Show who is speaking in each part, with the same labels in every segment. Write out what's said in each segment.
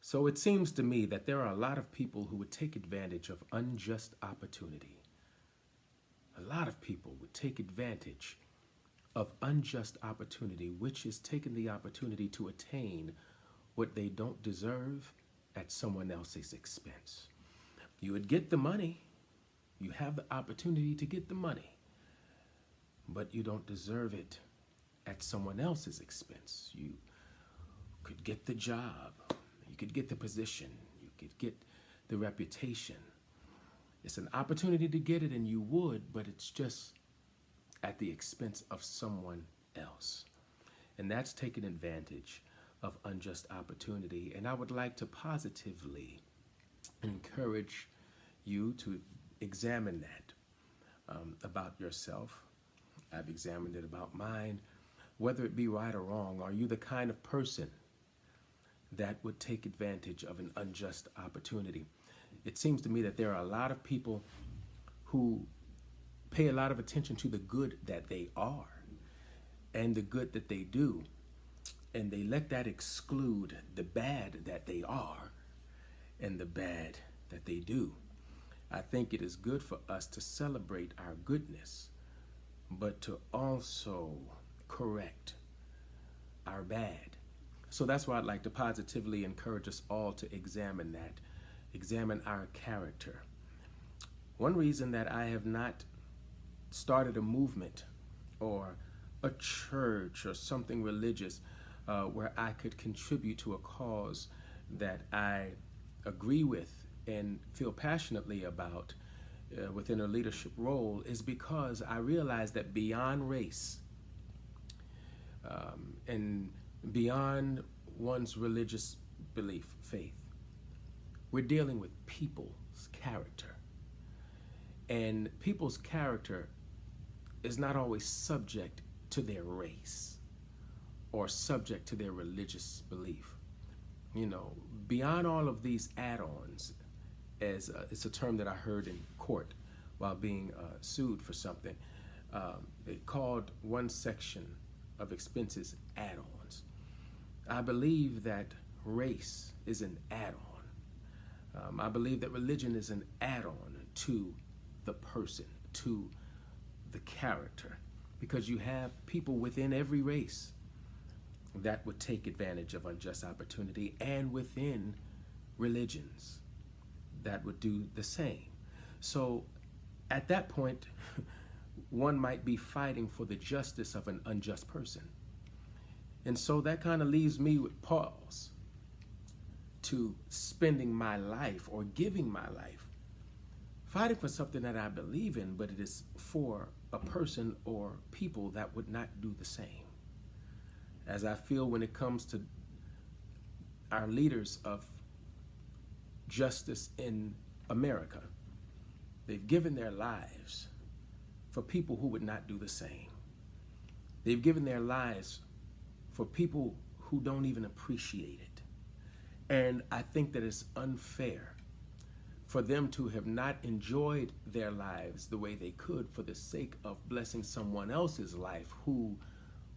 Speaker 1: So it seems to me that there are a lot of people who would take advantage of unjust opportunity. A lot of people would take advantage of unjust opportunity, which is taking the opportunity to attain what they don't deserve at someone else's expense. You would get the money, you have the opportunity to get the money, but you don't deserve it at someone else's expense. You could get the job, you could get the position, you could get the reputation. It's an opportunity to get it, and you would, but it's just at the expense of someone else. And that's taking advantage of unjust opportunity. And I would like to positively encourage you to examine that about yourself. I've examined it about mine. Whether it be right or wrong, are you the kind of person that would take advantage of an unjust opportunity? It seems to me that there are a lot of people who pay a lot of attention to the good that they are and the good that they do, and they let that exclude the bad that they are and the bad that they do. I think it is good for us to celebrate our goodness, but to also correct our bad. So that's why I'd like to positively encourage us all to examine that, examine our character. One reason that I have not started a movement or a church or something religious where I could contribute to a cause that I agree with and feel passionately about within a leadership role is because I realize that beyond race and beyond one's religious belief, faith, we're dealing with people's character. And people's character is not always subject to their race or subject to their religious belief. You know, beyond all of these add-ons, as it's a term that I heard in court while being sued for something, they called one section of expenses add-ons. I believe that race is an add-on. I believe that religion is an add-on to the person, to the character, because you have people within every race that would take advantage of unjust opportunity, and within religions that would do the same. So at that point, one might be fighting for the justice of an unjust person. And so that kind of leaves me with pause to spending my life or giving my life fighting for something that I believe in, but it is for a person or people that would not do the same. As I feel when it comes to our leaders of justice in America, they've given their lives for people who would not do the same. They've given their lives for people who don't even appreciate it. And I think that it's unfair for them to have not enjoyed their lives the way they could for the sake of blessing someone else's life who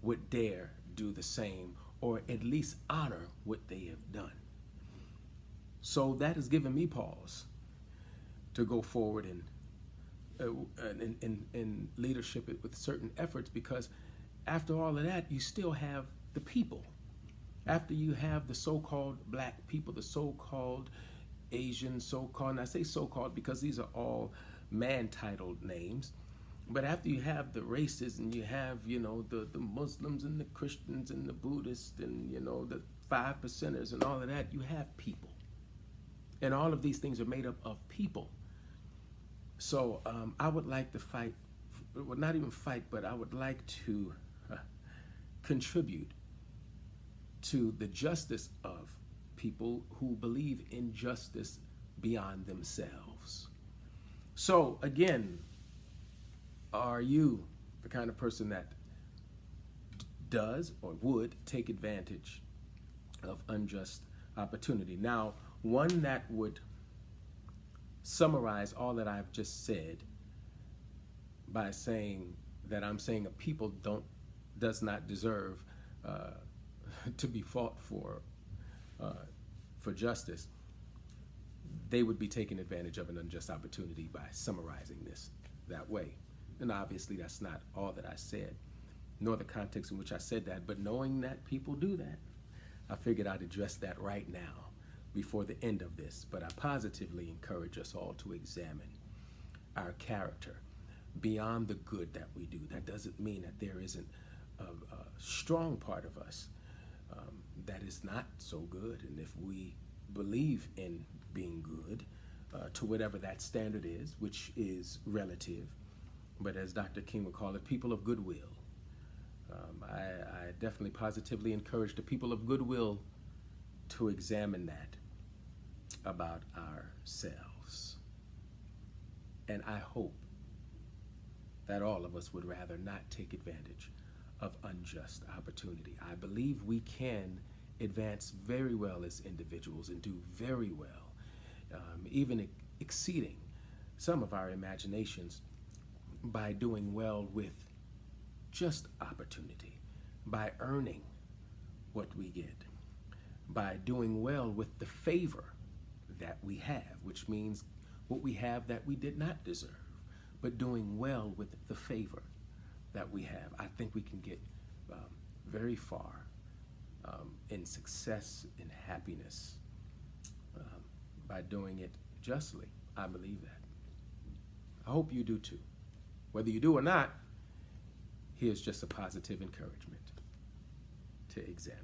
Speaker 1: would dare do the same, or at least honor what they have done. So that has given me pause to go forward in leadership with certain efforts, because after all of that, you still have the people. After you have the so-called black people, the so-called Asian, so-called, and I say so-called because these are all man-titled names, but after you have the races and you have, you know, the Muslims and the Christians and the Buddhists and, you know, the 5%ers and all of that, you have people. And all of these things are made up of people. So I would like to fight, well, not even fight, but I would like to contribute to the justice of people who believe in justice beyond themselves. So again, are you the kind of person that does or would take advantage of unjust opportunity? Now, one that would summarize all that I've just said by saying that I'm saying a people does not deserve to be fought for for justice, they would be taking advantage of an unjust opportunity by summarizing this that way. And obviously, that's not all that I said, nor the context in which I said that, but knowing that people do that, I figured I'd address that right now before the end of this. But I positively encourage us all to examine our character beyond the good that we do. That doesn't mean that there isn't a strong part of us that is not so good. And if we believe in being good to whatever that standard is, which is relative, but as Dr. King would call it, people of goodwill, I definitely positively encourage the people of goodwill to examine that about ourselves. And I hope that all of us would rather not take advantage of unjust opportunity. I believe we can advance very well as individuals and do very well, even exceeding some of our imaginations by doing well with just opportunity, by earning what we get, by doing well with the favor that we have, which means what we have that we did not deserve, but doing well with the favor that we have. I think we can get very far in success and happiness by doing it justly. I believe that. I hope you do too. Whether you do or not, here's just a positive encouragement to examine.